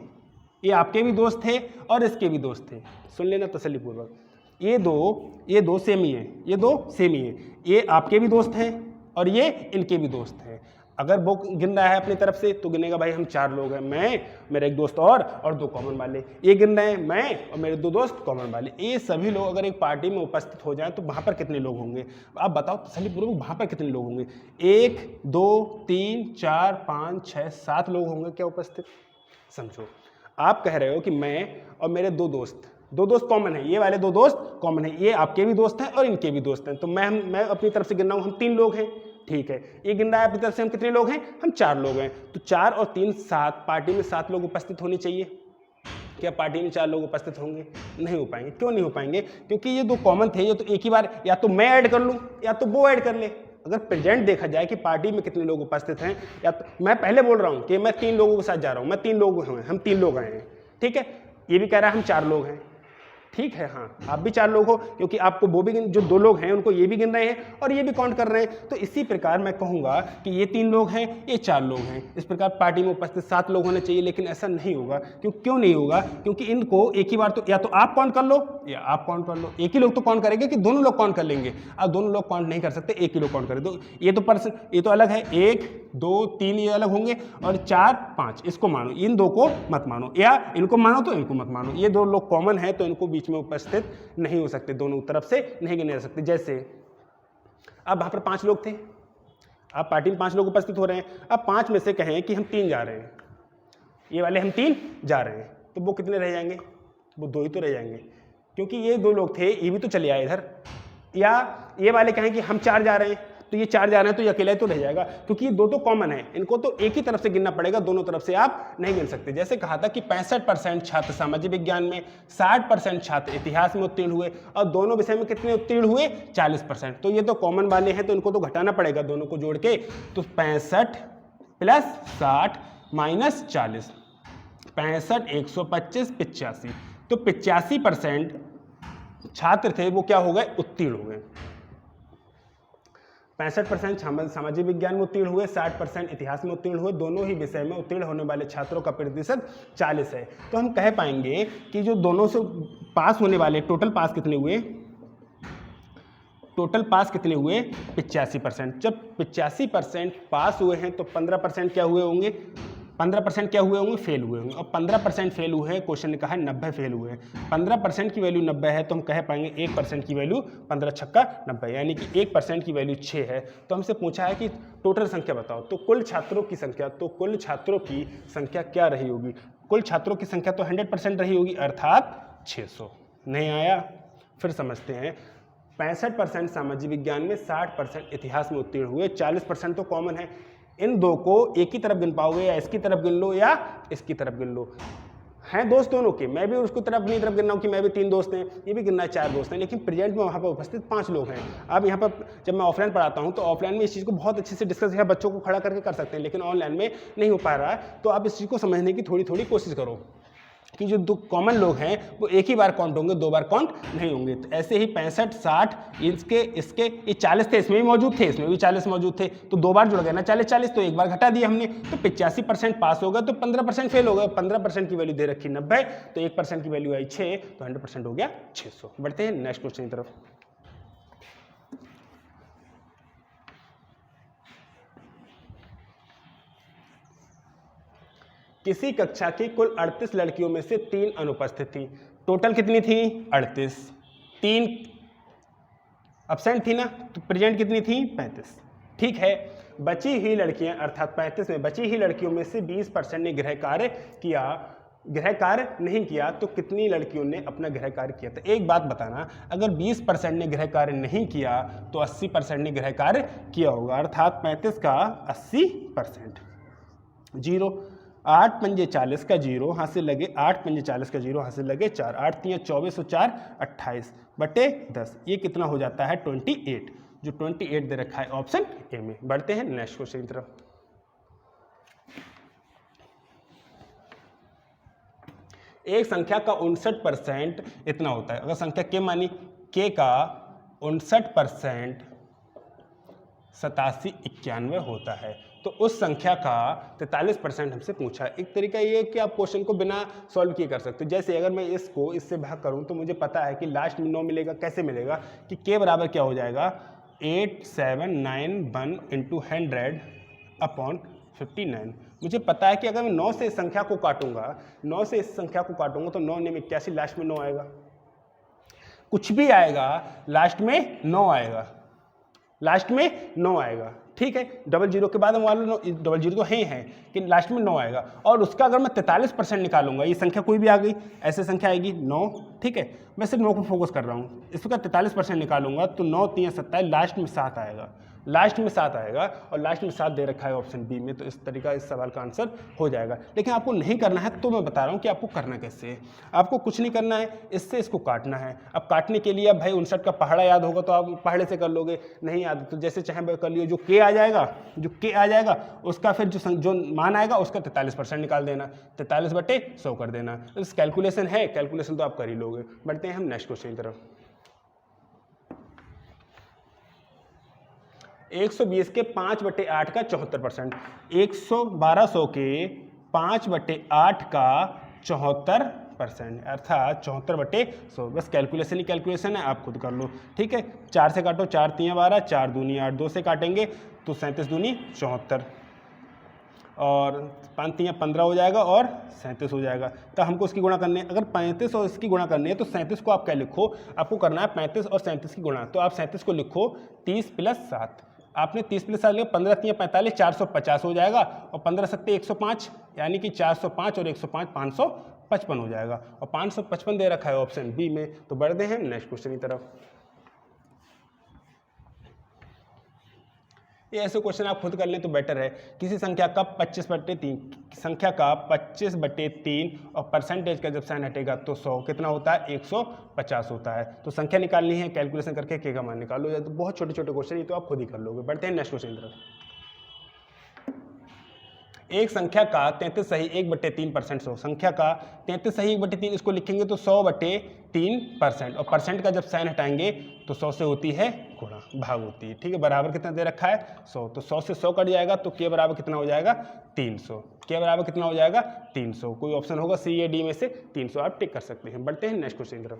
ये आपके भी दोस्त थे और इसके भी दोस्त थे। सुन लेना तसल्लीपूर्वक, ये दो सेम ही है, ये 2 सेम ही है, ये आपके भी दोस्त हैं और ये इनके भी दोस्त हैं। अगर वो गिन रहा है अपनी तरफ से तो गिनेगा भाई हम 4 लोग हैं, मैं, मेरा एक दोस्त और 2 कॉमन वाले। ये गिन रहे हैं मैं और मेरे 2 दोस्त कॉमन वाले। ये सभी लोग अगर एक पार्टी में उपस्थित हो जाएं तो वहाँ पर कितने लोग होंगे? आप बताओ तसल्लीपूर्वक, वहाँ पर कितने लोग होंगे? 1 2 3 4 5 6 7 लोग होंगे क्या उपस्थित? समझो, आप कह रहे हो कि मैं और मेरे 2 दोस्त दो दोस्त कॉमन है, ये वाले दो दोस्त कॉमन है, ये आपके भी दोस्त हैं और इनके भी दोस्त हैं। तो मैं अपनी तरफ से गिन रहा हूँ, हम 3 लोग हैं, ठीक है। ये गिन रहा है अपनी तरफ से, हम कितने लोग हैं, हम 4 लोग हैं। तो 4 और 3 7, पार्टी में 7 लोग उपस्थित होने चाहिए। क्या पार्टी में 4 लोग उपस्थित होंगे? नहीं हो पाएंगे। क्यों नहीं हो पाएंगे? क्योंकि ये दो कॉमन थे, ये तो एक ही बार या तो मैं ऐड कर लूँ या तो वो ऐड कर ले। अगर प्रेजेंट देखा जाए कि पार्टी में कितने लोग उपस्थित हैं, या तो मैं पहले बोल रहा हूँ कि मैं 3 लोगों के साथ जा रहा हूँ, मैं 3 लोग हैं, हम 3 लोग आए हैं, ठीक है। ये भी कह रहा है हम 4 लोग हैं, ठीक है। हाँ, आप भी 4 लोग हो, क्योंकि आपको वो भी जो 2 लोग हैं उनको ये भी गिन रहे हैं और ये भी काउंट कर रहे हैं। तो इसी प्रकार मैं कहूँगा कि ये 3 लोग हैं, ये 4 लोग हैं। इस प्रकार पार्टी में उपस्थित 7 लोग होने चाहिए, लेकिन ऐसा नहीं होगा। क्यों नहीं होगा? क्योंकि इनको एक ही बार तो या तो आप काउंट कर लो या आप काउंट कर लो। एक ही लोग तो काउंट करेंगे कि दोनों लोग काउंट कर लेंगे? अब दोनों लोग काउंट नहीं कर सकते, एक ही लोग काउंट करें। तो ये तो पर्सन, ये तो अलग है, 1 2 3 ये अलग होंगे, और 4 5 इसको मानो, इन 2 को मत मानो, या इनको मानो तो इनको मत मानो। ये 2 लोग कॉमन है तो इनको बीच में उपस्थित नहीं हो सकते, दोनों तरफ से नहीं गिने जा सकते। जैसे अब वहां पर 5 लोग थे, अब पार्टी में 5 लोग उपस्थित हो रहे हैं। अब 5 में से कहें कि हम 3 जा रहे हैं, ये वाले हम 3 जा रहे हैं, तो वो कितने रह जाएंगे? वो 2 ही तो रह जाएंगे, क्योंकि ये 2 लोग थे, ये भी तो चले आए इधर। या ये वाले कहें कि हम 4 जा रहे हैं, तो ये 4 जा रहे हैं, तो ये अकेला ही तो रह जाएगा, क्योंकि ये 2 तो कॉमन है, इनको तो एक ही तरफ से गिनना पड़ेगा, दोनों तरफ से आप नहीं गिन सकते। जैसे कहा था कि 65% छात्र सामाजिक विज्ञान में, 60% छात्र इतिहास में उत्तीर्ण हुए, और दोनों विषय में कितने उत्तीर्ण हुए? 40%। तो ये तो कॉमन वाले हैं, तो इनको तो घटाना पड़ेगा दोनों को जोड़ के। तो 65 प्लस 60 माइनस 40, 65 125 85। तो 85% छात्र थे वो क्या हो गए? उत्तीर्ण हो गए। 65% सामाजिक विज्ञान में उत्तीर्ण हुए, 60% इतिहास में उत्तीर्ण हुए। दोनों ही विषय में उत्तीर्ण होने वाले छात्रों का प्रतिशत 40 है। तो हम कह पाएंगे कि जो दोनों से पास होने वाले, टोटल पास कितने हुए? टोटल पास कितने हुए? 85%। जब 85% पास हुए हैं तो 15% क्या हुए होंगे? 15% क्या हुए होंगे? फेल हुए होंगे। और 15% फेल हुए हैं, क्वेश्चन ने कहा है 90 फेल हुए हैं। 15% की वैल्यू 90 है, तो हम कह पाएंगे 1% की वैल्यू 15 छक्का 90, यानी कि 1% की वैल्यू 6 है। तो हमसे पूछा है कि टोटल संख्या बताओ, तो कुल छात्रों की संख्या, तो कुल छात्रों की संख्या क्या रही होगी? कुल छात्रों की संख्या तो 100% रही होगी, अर्थात 600। नहीं आया? फिर समझते हैं। 65% सामाजिक विज्ञान में, 60% इतिहास में उत्तीर्ण हुए, 40% तो कॉमन है। इन 2 को एक ही तरफ गिन पाओगे, या इसकी तरफ गिन लो या इसकी तरफ गिन लो। हैं दोस्त दोनों के, मैं भी उसकी तरफ अपनी तरफ गिन रहा हूँ कि मैं भी 3 दोस्त हैं, ये भी गिनना है 4 दोस्त हैं, लेकिन प्रेजेंट में वहाँ पर उपस्थित 5 लोग हैं। अब यहाँ पर जब मैं ऑफलाइन पढ़ाता हूँ तो ऑफलाइन में इस चीज़ को बहुत अच्छे से डिस्कस या बच्चों को खड़ा करके कर सकते हैं, लेकिन ऑनलाइन में नहीं हो पा रहा है। तो आप इस चीज़ को समझने की थोड़ी थोड़ी कोशिश करो कि जो 2 कॉमन लोग हैं वो एक ही बार काउंट होंगे, 2 बार काउंट नहीं होंगे। तो ऐसे ही 65 60 इसके ये 40 थे, इसमें भी मौजूद थे, इसमें भी 40 मौजूद थे, तो 2 बार जुड़ गए ना 40, तो एक बार घटा दिया हमने। तो 85% पास हो गए, तो 15% फेल हो गए। 15% की वैल्यू दे रखी 90, तो 1% की वैल्यू आई 6, तो 100% हो गया 600। बढ़ते हैं नेक्स्ट क्वेश्चन की तरफ। किसी कक्षा की कुल 38 लड़कियों में से 3 अनुपस्थित थी। टोटल कितनी थी? 38। 3 अब्सेंट थी ना, तो प्रेजेंट कितनी थी? 35। ठीक है। बची हुई लड़कियां, अर्थात 35 में बची हुई लड़कियों में से 20% ने गृह कार्य किया। गृह कार्य नहीं किया तो कितनी लड़कियों ने अपना गृह कार्य किया? तो एक बात बताना, अगर 20% ने गृह कार्य नहीं किया तो 80% ने गृह कार्य किया होगा, अर्थात 35 का 80%। 0 8 पंजे 40 का 0 हाथ से लगे, 8 पंजे 40 का 0 हाथ से लगे 4, 8 3 24 और 4 28 बटे 10, ये कितना हो जाता है? 28, जो 28 दे रखा है ऑप्शन ए में। बढ़ते हैं नेक्स्ट क्वेश्चन की तरफ। एक संख्या का 59% इतना होता है। अगर संख्या के मानी, के का 59% 87 91 होता है, तो उस संख्या का 43% हमसे पूछा है। एक तरीका ये है कि आप क्वेश्चन को बिना सॉल्व किए कर सकते हो। जैसे अगर मैं इसको इससे भाग करूं तो मुझे पता है कि लास्ट में 9 मिलेगा। कैसे मिलेगा? कि के बराबर क्या हो जाएगा? 8791 इंटू 100 अपॉन 59। मुझे पता है कि अगर मैं 9 से इस संख्या को काटूंगा, 9 से इस संख्या को काटूंगा तो 9 9 81, लास्ट में 9 आएगा। कुछ भी आएगा लास्ट में 9 आएगा, लास्ट में 9 आएगा। ठीक है, डबल जीरो के बाद हम मान लो डबल जीरो तो है कि लास्ट में 9 आएगा, और उसका अगर मैं 43% निकालूंगा, ये संख्या कोई भी आ गई, ऐसे संख्या आएगी 9, ठीक है, मैं सिर्फ 9 को फोकस कर रहा हूँ, इसका 43% निकालूंगा तो 9 3 27, लास्ट में 7 आएगा, लास्ट में 7 आएगा, और लास्ट में 7 दे रखा है ऑप्शन बी में, तो इस तरीका इस सवाल का आंसर हो जाएगा। लेकिन आपको नहीं करना है, तो मैं बता रहा हूँ कि आपको करना कैसे है। आपको कुछ नहीं करना है, इससे इसको काटना है। अब काटने के लिए अब भाई 59 का पहाड़ा याद होगा तो आप पहाड़े से कर लोगे, नहीं याद तो जैसे चाहे कर लियो, जो के आ जाएगा उसका फिर जो मान आएगा उसका 43% निकाल देना, 43/100 कर देना। इस कैलकुलेशन है, कैलकुलेशन तो आप कर ही लोगे। बढ़ते हैं हम नेक्स्ट क्वेश्चन की तरफ। 120 के 5/8 का 74%, 1200 के 5/8 का 74%, अर्थात 74/100। बस कैलकुलेशन ही कैलकुलेशन है, आप खुद कर लो, ठीक है। 4 से काटो, 4 3 12, 4 दूनी 8, 2 से काटेंगे तो 37 दूनी 74, और 5 3 15 हो जाएगा, और 37 हो जाएगा। तो हमको इसकी गुणा करनी है, अगर 35 और इसकी गुणा करनी है तो 37 को आप क्या लिखो, आपको करना है 35 और 37 की गुणा, तो आप 37 को लिखो 30 + 7, आपने 30 + 7 लिया, 15 3 45, 450 हो जाएगा, और 15 7 105, यानी कि 405 और 105 555 हो जाएगा, और 555 दे रखा है ऑप्शन बी में। तो बढ़ते हैं नेक्स्ट क्वेश्चन की तरफ। ये ऐसे क्वेश्चन आप खुद कर लें तो बेटर है। किसी संख्या का 25/3 और परसेंटेज का जब साइन हटेगा तो 100 कितना होता है, 150 होता है। तो संख्या निकालनी है, कैलकुलेशन करके के का मान निकालो, या तो बहुत छोटे छोटे क्वेश्चन, ये तो आप खुद ही कर लोगे। बढ़ते हैं नेक्स्ट क्वेश्चन की तरफ। एक संख्या का 33 सही 1/3% 100, संख्या का 33 सही 1/3, इसको लिखेंगे तो 100/3%, और परसेंट का जब साइन हटाएंगे तो 100 से होती है गुणा, भाग होती है, ठीक है। बराबर कितना दे रखा है, 100, तो 100 से 100 कट जाएगा, तो के बराबर कितना हो जाएगा, 300, के बराबर कितना हो जाएगा, 300। कोई ऑप्शन होगा सी या डी में से, 300 आप टिक कर सकते हैं। बढ़ते हैं नेक्स्ट क्वेश्चन की तरफ।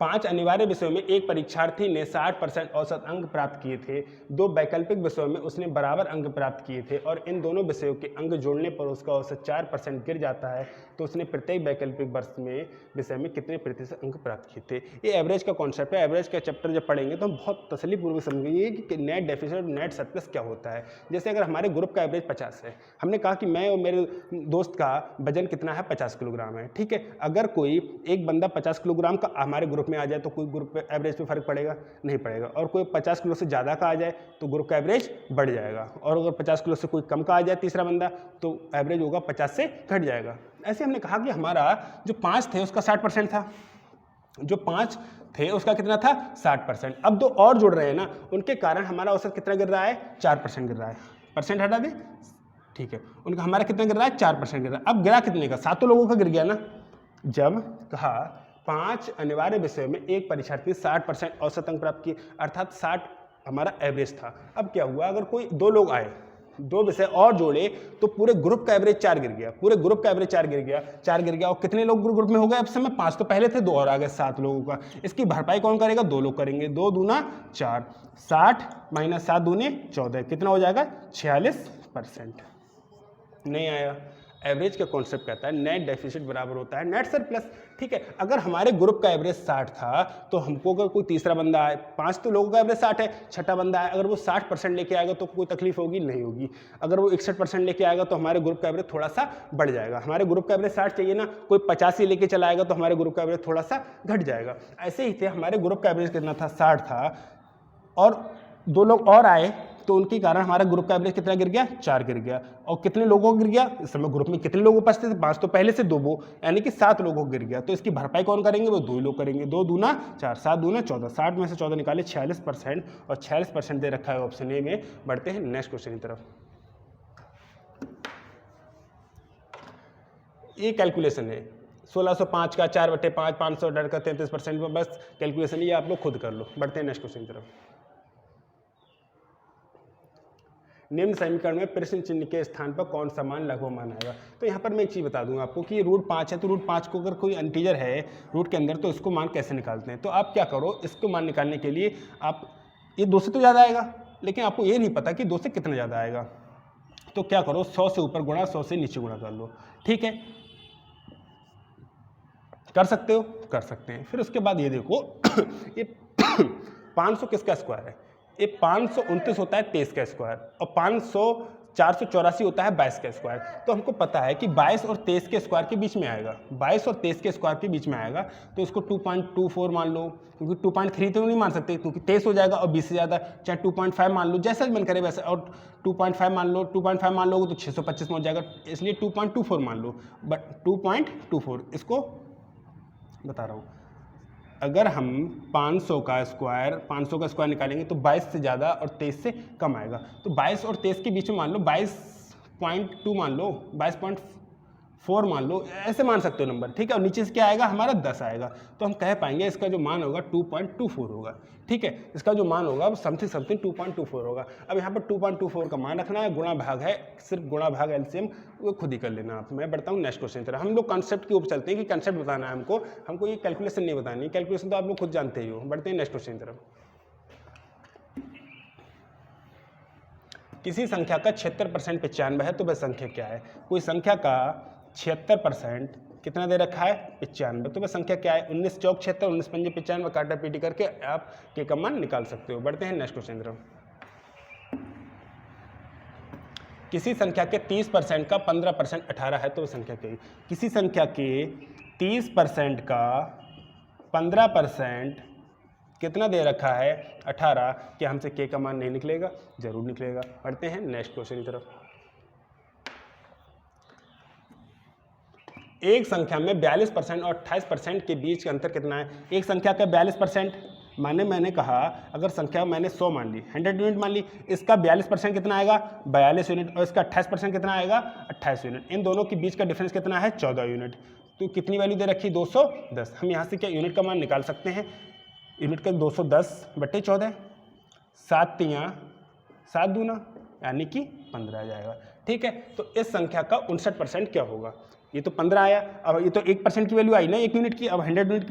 5 अनिवार्य विषयों में एक परीक्षार्थी ने 60% औसत अंक प्राप्त किए थे, 2 वैकल्पिक विषयों में उसने बराबर अंक प्राप्त किए थे, और इन दोनों विषयों के अंक जोड़ने पर उसका औसत 4% गिर जाता है, तो उसने प्रत्येक वैकल्पिक विषय में कितने प्रतिशत अंक प्राप्त किए थे। ये एवरेज का कॉन्सेप्ट है। एवरेज का चैप्टर जब पढ़ेंगे तो हम बहुत तसल्लीपूर्वक समझेंगे कि नेट डेफिसिट और नेट सरप्लस क्या होता है। जैसे अगर हमारे ग्रुप का एवरेज 50 है, हमने कहा कि मैं और मेरे दोस्त का वजन कितना है, 50 किलोग्राम है, ठीक है। अगर कोई एक बंदा 50 किलोग्राम का हमारे ग्रुप में आ जाए तो कोई ग्रुप पे एवरेज पे फर्क पड़ेगा, नहीं पड़ेगा। और कोई 50 किलो से ज़्यादा का आ जाए तो ग्रुप का एवरेज बढ़ जाएगा, और अगर 50 किलो से कोई कम का आ जाए तीसरा बंदा तो एवरेज होगा 50 से घट जाएगा। ऐसे हमने कहा कि हमारा जो 5 थे उसका 60% था, जो 5 थे उसका कितना था, 60%। अब 2 और जुड़ रहे हैं ना, उनके कारण हमारा औसत कितना गिर रहा है, 4% गिर रहा है। परसेंट हटा दे, ठीक है, उनका हमारा कितना गिर रहा है, 4% गिर रहा है। अब गिरा कितने का, 7 लोगों का गिर गया ना। जब कहा 5 अनिवार्य विषयों में एक परीक्षार्थी 60% औसत अंक प्राप्त किए, अर्थात 60 हमारा एवरेज था। अब क्या हुआ, अगर कोई 2 लोग आए, 2 विषय और जोड़े तो पूरे ग्रुप का एवरेज 4 गिर गया, पूरे ग्रुप का एवरेज 4 गिर गया। और कितने लोग ग्रुप में हो गए अब समय, 5 तो पहले थे, 2 और आ गए, 7 लोगों का। इसकी भरपाई कौन करेगा, 2 लोग करेंगे, 2 दूना 4, 60 - 7 दूने 14, कितना हो जाएगा, 46%। नहीं आया। एवरेज का कॉन्सेप्ट कहता है नेट डेफिसिट बराबर होता है नेट सरप्लस, ठीक है। अगर हमारे ग्रुप का एवरेज 60 था तो हमको अगर कोई तीसरा बंदा आए, 5 तो लोगों का एवरेज 60 है, छठा बंदा आए, अगर वो 60% लेके आएगा तो कोई तकलीफ होगी, नहीं होगी। अगर वो 61% लेके आएगा तो हमारे ग्रुप का एवरेज थोड़ा सा बढ़ जाएगा। हमारे ग्रुप का एवरेज 60 चाहिए ना, कोई 85 लेके चला आएगा तो हमारे ग्रुप का एवरेज थोड़ा सा घट जाएगा। ऐसे ही थे, हमारे ग्रुप का एवरेज कितना था, 60 था, और 2 लोग और आए तो उनके कारण हमारा ग्रुप का एवरेज कितना गिर गया, 4 गिर गया। और कितने लोगों को गिर गया, इस समय ग्रुप में कितने लोग उपस्थित थे, 5 तो पहले से 2 वो, यानी कि 7 लोगों को गिर गया। तो इसकी भरपाई कौन करेंगे, वो 2 लोग करेंगे, 2 दूना 4, 7 दूना 14, 60 में से 14 निकाले 46%, और 46% दे रखा है ऑप्शन ए में। बढ़ते हैं नेक्स्ट क्वेश्चन की तरफ। ये कैलकुलेशन है 1605 का 4/5, 500 डर का 33% में, बस कैलकुलेशन ये आप लोग खुद कर लो। बढ़ते हैं नेक्स्ट क्वेश्चन की तरफ। निम्न समीकरण में प्रश्न चिन्ह के स्थान पर कौन सा मान लघु मान आएगा। तो यहाँ पर मैं एक चीज़ बता दूंगा आपको कि √5 है, तो √5 को अगर कोई इंटीजर है रूट के अंदर तो इसको मान कैसे निकालते हैं। तो आप क्या करो, इसको मान निकालने के लिए आप, ये 2 से तो ज़्यादा आएगा, लेकिन आपको ये नहीं पता कि 2 से कितना ज़्यादा आएगा। तो क्या करो, 100 से ऊपर गुणा, 100 से नीचे गुणा कर लो, ठीक है। कर सकते हो, कर सकते हैं। फिर उसके बाद ये देखो ये 500 किसका स्क्वायर है? ये 529 होता है 23 का स्क्वायर, और 484 होता है 22 का स्क्वायर। तो हमको पता है कि 22 और 23 के स्क्वायर के बीच में आएगा, 22 और 23 के स्क्वायर के बीच में आएगा, तो इसको 2.24 मान लो, क्योंकि 2.3 तो नहीं मान सकते क्योंकि 23 हो जाएगा और 20 से ज़्यादा, चाहे 2.5 मान लो, जैसा भी मन करे वैसा, और 2.5 मान लो, 2.5 मान लोगे तो 625 में हो जाएगा, इसलिए 2.24 मान लो, बट 2.24 इसको बता रहा हूँ। अगर हम 500 का स्क्वायर निकालेंगे तो 22 से ज़्यादा और 23 से कम आएगा, तो 22 और 23 के बीच में मान लो 22.2 मान लो, 22.4 मान लो, ऐसे मान सकते हो नंबर, ठीक है। और नीचे से क्या आएगा हमारा 10 आएगा, तो हम कह पाएंगे इसका जो मान होगा 2.24 होगा, ठीक है। इसका जो मान होगा वो समथिंग 2.24 होगा। अब यहाँ पर 2.24 का मान रखना है, गुणा भाग है, सिर्फ गुणा भाग एलसीएम वो खुद ही कर लेना आप। मैं बढ़ता हूँ नेक्स्ट क्वेश्चन की तरफ। हम लोग कॉन्सेप्ट के ऊपर चलते हैं कि कॉन्सेप्ट बताना है हमको ये कैलकुलेशन नहीं बतानी, कैलकुलेशन तो आप लोग खुद जानते ही हो। बढ़ते हैं नेक्स्ट क्वेश्चन की तरफ। किसी संख्या का 76% 95 है तो वह संख्या क्या है? कोई संख्या का 76% कितना दे रखा है? 95, तो वह संख्या क्या है? 19 चौक 76, 19 पंजे 95, काटा पीटी करके आप के का मान निकाल सकते हो। बढ़ते हैं नेक्स्ट क्वेश्चन तरफ। किसी संख्या के 30% का 15% 18 है तो वह संख्या क्या है? किसी संख्या के 30% का 15% कितना दे रखा है? 18। क्या हमसे के का मान नहीं निकलेगा? जरूर निकलेगा। बढ़ते हैं नेक्स्ट क्वेश्चन की तरफ। एक संख्या में 42% और 28% के बीच का अंतर कितना है? एक संख्या का 42% मैंने कहा अगर संख्या मैंने 100 मान ली, 100 यूनिट मान ली, इसका 42% कितना आएगा? 42 यूनिट, और इसका 28% कितना आएगा? 28 यूनिट। इन दोनों के बीच का डिफरेंस कितना है? 14 यूनिट। तो कितनी वैल्यू दे रखी? 210। हम यहाँ से क्या यूनिट का मान निकाल सकते हैं? यूनिट का 210/14, 7 तियाँ 7 दूना यानी कि 15 आ जाएगा, ठीक है। तो इस संख्या का 59% क्या होगा? ये तो 15 आया, अब ये तो 1% की वैल्यू आई ना, 1 यूनिट की। अब 100 यूनिट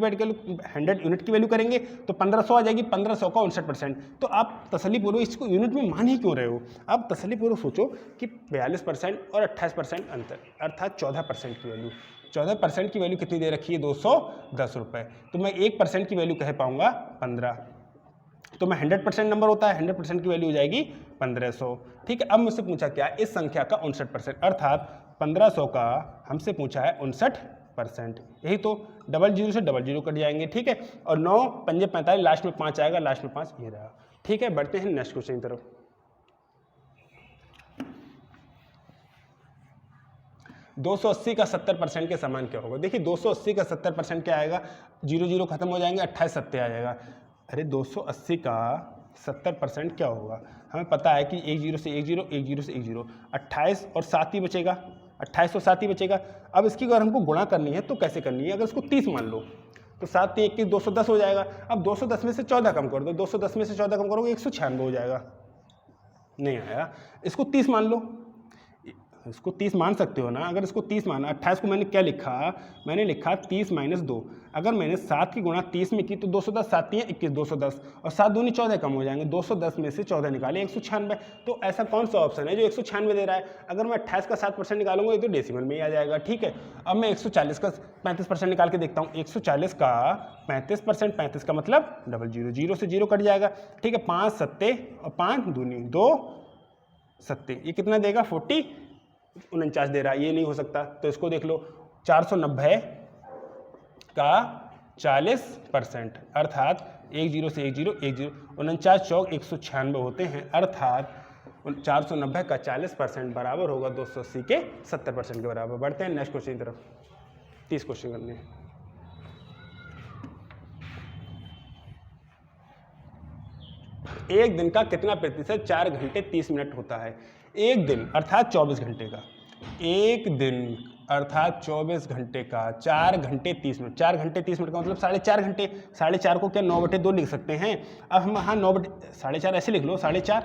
की वैल्यू करेंगे तो 1500 आ जाएगी, 1500 का 59%। तो आप तसल्लीपूर्वक इसको यूनिट में मान ही क्यों रहे हो? आप तसल्लीपूर्वक सोचो कि 42% और 28% अंतर, अर्थात 14% की वैल्यू। 14% की वैल्यू कितनी दे रखी है? 210 रुपये। तो मैं 1% की वैल्यू कह पाऊँगा 15। तो मैं 100% नंबर होता है, 100% की वैल्यू हो जाएगी 1500, ठीक है। अब मुझसे पूछा क्या? इस संख्या का 59%, अर्थात 1500 का हमसे पूछा है 59%। यही तो, 00 से 00 कट जाएंगे, ठीक है। और 9 पंजे 45, लास्ट में 5 आएगा, लास्ट में 5 ये रहा, ठीक है। बढ़ते हैं नेक्स्ट क्वेश्चन की तरफ। $280 का 70% के समान क्या होगा? देखिए 280 का 70% क्या आएगा? 00 खत्म हो जाएंगे, 28 सत्ते आ जाएगा। अरे 280 का 70% क्या होगा? हमें पता है कि 10 से 10, 10 से 10, 28 और 7 ही बचेगा, 28 और 7 ही बचेगा। अब इसकी अगर हमको गुणा करनी है तो कैसे करनी है? अगर इसको 30 मान लो तो 7 3 21 210 हो जाएगा। अब 210 में से 14 कम कर दो, 210 में से 14 कम करोगे 196 हो जाएगा, नहीं आया। इसको 30 मान लो, इसको 30 मान सकते हो ना। अगर इसको 30 माना, 28 को मैंने क्या लिखा? मैंने लिखा 30 - 2। अगर मैंने 7 की गुणा 30 में की तो 210, 7 3 21 210, और 7 दूनी 14 कम हो जाएंगे। 210 में से 14 निकाले 196। तो ऐसा कौन सा ऑप्शन है जो 196 दे रहा है? अगर मैं 28 का 7% निकालूंगा ये तो डेसिमल में ही आ जाएगा, ठीक है। अब मैं 140 का 35% निकाल के देखता हूँ। 140 का 35%, 35 का मतलब 00, 0 से 0 कट जाएगा, ठीक है। 5 सत्ते और 5 दूनी 2 सत्ते, ये कितना देगा? 49 दे रहा है, ये नहीं हो सकता। तो इसको देख लो, 490 का 40%, अर्थात 10 से 10, 49 चौक 196 होते हैं, अर्थात 490 का 40% बराबर होगा 280 के 70% के बराबर। बढ़ते हैं नेक्स्ट क्वेश्चन की तरफ। 30 क्वेश्चन करने हैं। एक दिन का कितना प्रतिशत 4 घंटे 30 मिनट होता है? एक दिन अर्थात 24 घंटे का, एक दिन अर्थात 24 घंटे का 4 घंटे 30 मिनट। 4 घंटे 30 मिनट का मतलब 4.5 घंटे। 4.5 को क्या 9/2 लिख सकते हैं? अब हम हाँ 4.5 ऐसे लिख लो, 4.5,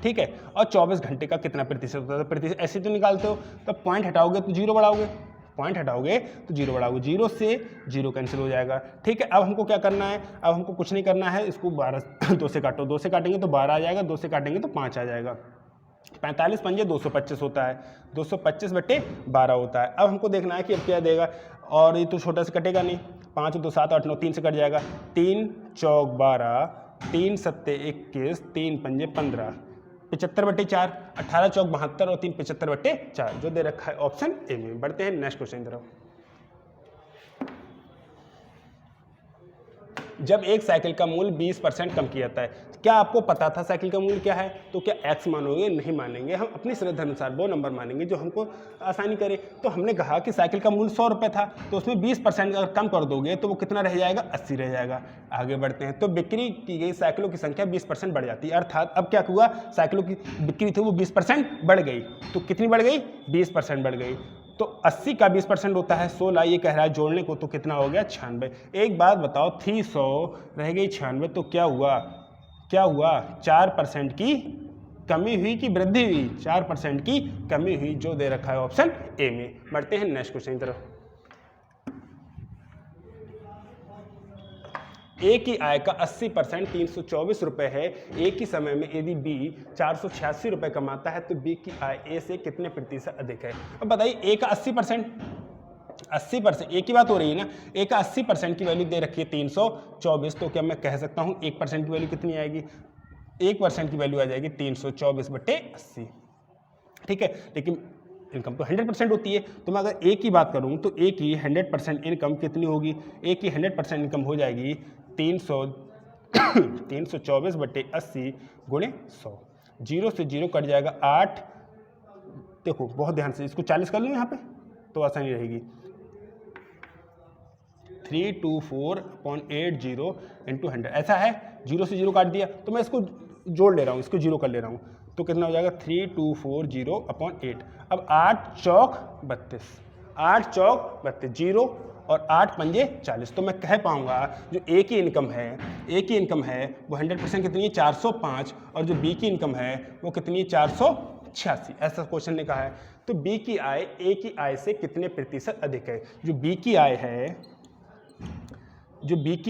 ठीक है। और 24 घंटे का कितना प्रतिशत होता है? प्रतिशत ऐसे तो निकालते हो, तो पॉइंट हटाओगे तो 0 बढ़ाओगे, पॉइंट हटाओगे तो 0 बढ़ाओगे, 0 से 0 कैंसिल हो जाएगा, ठीक है। अब हमको क्या करना है? अब हमको कुछ नहीं करना है, इसको 12 2 से काटो, 2 से काटेंगे तो 12 आ जाएगा, 2 से काटेंगे तो 5 आ जाएगा। 45 पंजे 225 होता है, 225/12 होता है। अब हमको देखना है कि अब क्या देगा। और ये तो छोटा से कटेगा नहीं, 5 2 7 8 9 3 से कट जाएगा, 3 चौक 12, 3 सत्ते 21, 3 पंजे 15, 75/4, 18 चौक 72 और 3 75/4 जो दे रखा है ऑप्शन ए में। बढ़ते हैं नेक्स्ट क्वेश्चन की तरफ। जब एक साइकिल का मूल्य 20% कम किया जाता है, क्या आपको पता था साइकिल का मूल्य क्या है? तो क्या एक्स मानोगे? नहीं मानेंगे, हम अपनी श्रद्धा अनुसार वो नंबर मानेंगे जो हमको आसानी करे। तो हमने कहा कि साइकिल का मूल्य 100 रुपये था, तो उसमें 20% अगर कम कर दोगे तो वो कितना रह जाएगा? 80 रह जाएगा। आगे बढ़ते हैं, तो बिक्री की गई साइकिलों की संख्या 20% बढ़ जाती है, अर्थात अब क्या हुआ, साइकिलों की बिक्री थी वो 20% बढ़ गई। तो कितनी बढ़ गई? 20% बढ़ गई। तो 80 का 20% होता है 16, ये कह रहा है जोड़ने को, तो कितना हो गया? 96। एक बात बताओ, थी 100 रह गई 96, तो क्या हुआ? क्या हुआ? 4% की कमी हुई कि वृद्धि हुई? 4% की कमी हुई, जो दे रखा है ऑप्शन ए में। बढ़ते हैं नेक्स्ट क्वेश्चन की तरफ। ए की आय का 80% 324 रुपये है। एक ही समय में यदि बी 486 रुपये कमाता है तो बी की आय ए से कितने प्रतिशत अधिक है? अब बताइए, ए का 80%, ए की बात हो रही है ना, ए का 80% की वैल्यू दे रखी है 324, तो क्या मैं कह सकता हूँ 1% की वैल्यू कितनी आएगी? 1% की वैल्यू आ जाएगी 324/80। ठीक है, लेकिन इनकम तो 100% होती है, तो मैं अगर ए की बात करूं तो ए की 100% इनकम कितनी होगी? ए की 100% इनकम हो जाएगी 324/80 गुणे 100। 0 से 0 कट जाएगा 8। देखो बहुत ध्यान से, इसको 40 कर लूँ यहाँ पे तो आसानी रहेगी। 324/80 इंटू 100 ऐसा है, 0 से 0 काट दिया तो मैं इसको जोड़ ले रहा हूँ, इसको 0 कर ले रहा हूँ, तो कितना हो जाएगा? 3240/8। अब 8 चौक 32, 8 चौक 32, 0 और 8 पंजे 40, तो मैं कह पाऊंगा जो ए की इनकम है वो 100% कितनी है? 405, और जो बी की इनकम है वो कितनी है? 486। ऐसा क्वेश्चन ने कहा है। तो बी की आय ए की आय से कितने प्रतिशत अधिक है? जो बी की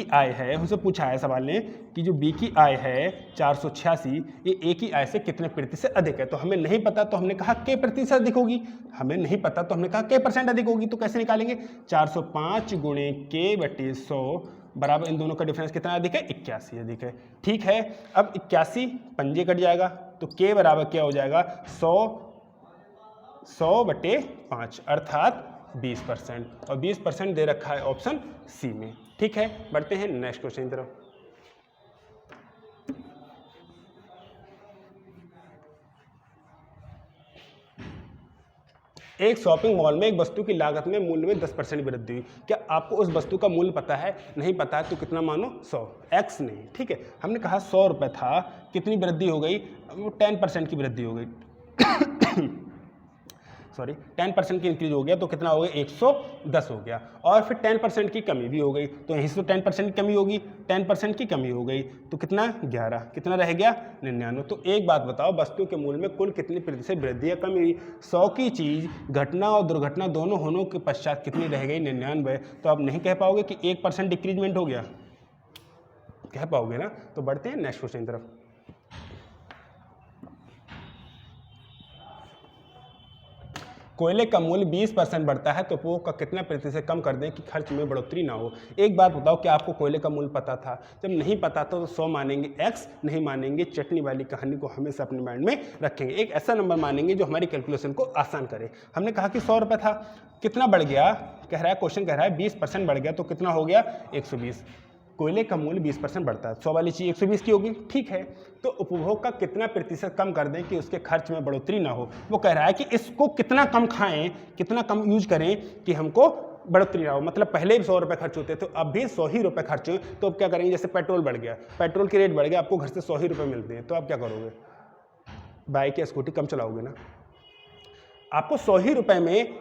आय है उसे पूछा है सवाल ने कि जो बी की आय है 486, ये ए की आय से कितने प्रतिशत अधिक है? तो हमें नहीं पता, तो हमने कहा के प्रतिशत अधिक होगी। हमें नहीं पता तो हमने कहा के % अधिक होगी। तो कैसे निकालेंगे? 405 गुणे k/100 बराबर, इन दोनों का डिफरेंस कितना अधिक है? 81 अधिक है। ठीक है, अब 81 पंजे कट जाएगा तो k बराबर क्या हो जाएगा? 100/5 अर्थात 20%, और 20% दे रखा है ऑप्शन सी में। ठीक है, बढ़ते हैं नेक्स्ट क्वेश्चन की तरफ। एक शॉपिंग मॉल में एक वस्तु की लागत में मूल्य में 10% वृद्धि हुई। क्या आपको उस वस्तु का मूल्य पता है? नहीं पता है तो कितना मानो? 100, एक्स नहीं। ठीक है, हमने कहा 100 रुपये था, कितनी वृद्धि हो गई? 10% की वृद्धि हो गई। 10% की इंक्रीज हो गया तो कितना हो गया? 110 हो गया। और फिर 10% की कमी भी हो गई, तो यहीं से तो 10% की कमी होगी, 10% की कमी हो गई तो कितना? 11, कितना रह गया? 99। तो एक बात बताओ, वस्तु के मूल्य में कुल कितनी प्रतिशत वृद्धि या कमी हुई? 100 की चीज घटना और दुर्घटना दोनों होने के पश्चात कितनी रह गई? 99। तो आप नहीं कह पाओगे कि 1% डिक्रीजमेंट हो गया, कह पाओगे ना? तो बढ़ते हैं नेक्स्ट क्वेश्चन की तरफ। कोयले का मूल्य 20% बढ़ता है तो उपभोग का कितना प्रतिशत कम कर दें कि खर्च में बढ़ोतरी ना हो? एक बात बताओ, क्या आपको कोयले का मूल्य पता था? जब नहीं पता था तो 100 मानेंगे एक्स, नहीं मानेंगे चटनी वाली कहानी को हमेशा अपने माइंड में रखेंगे। एक ऐसा नंबर मानेंगे जो हमारी कैलकुलेशन को आसान करे। हमने कहा कि 100 रुपये था, कितना बढ़ गया? कह रहा है, क्वेश्चन कह रहा है 20% बढ़ गया तो कितना हो गया? 120। कोयले का मूल्य 20% बढ़ता है, 100 वाली चीज़ 120 की होगी। ठीक है, तो उपभोग का कितना प्रतिशत कम कर दें कि उसके खर्च में बढ़ोतरी ना हो? वो कह रहा है कि इसको कितना कम खाएं, कितना कम यूज करें कि हमको बढ़ोतरी ना हो। मतलब पहले भी 100 रुपये खर्च होते थे, अब भी 100 ही रुपये खर्च हुए, तो अब क्या करेंगे? जैसे पेट्रोल बढ़ गया, पेट्रोल की रेट बढ़ गया, आपको घर से 100 ही रुपये मिलते हैं, तो आप क्या करोगे? बाइक या स्कूटी कम चलाओगे ना। आपको 100 ही रुपये में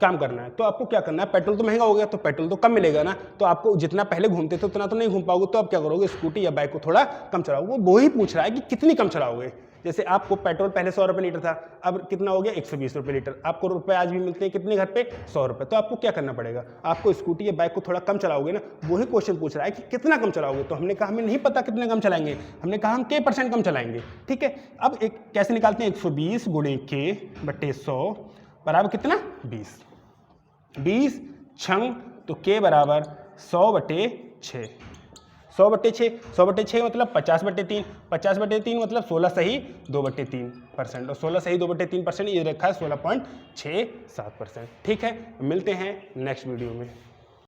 काम करना है, तो आपको क्या करना है? पेट्रोल तो महंगा हो गया तो पेट्रोल तो कम मिलेगा ना, तो आपको जितना पहले घूमते थे उतना तो नहीं घूम पाओगे, तो आप क्या करोगे? स्कूटी या बाइक को थोड़ा कम चलाओगे। वो ही पूछ रहा है कि कितनी कम चलाओगे। जैसे आपको पेट्रोल पहले 100 रुपये लीटर था, अब कितना हो गया? 120 रुपये लीटर। आपको रुपये आज भी मिलते हैं कितने घर पे? 100 रुपये। तो आपको क्या करना पड़ेगा? आपको स्कूटी या बाइक को थोड़ा कम चलाओगे ना। वही क्वेश्चन पूछ रहा है कि कितना कम चलाओगे। तो हमने कहा हमें नहीं पता कितने कम चलाएंगे, हमने कहा हम k% कम चलाएंगे। ठीक है, अब एक कैसे निकालते हैं? 120 गुणे k/100 बराबर कितना? 20। 20 छंग, तो के बराबर 100/6। 100/6 मतलब 50/3, 50/3 मतलब 16 सही 2/3%, और 16 सही 2/3% ये रखा है 16.67%। ठीक है, मिलते हैं नेक्स्ट वीडियो में।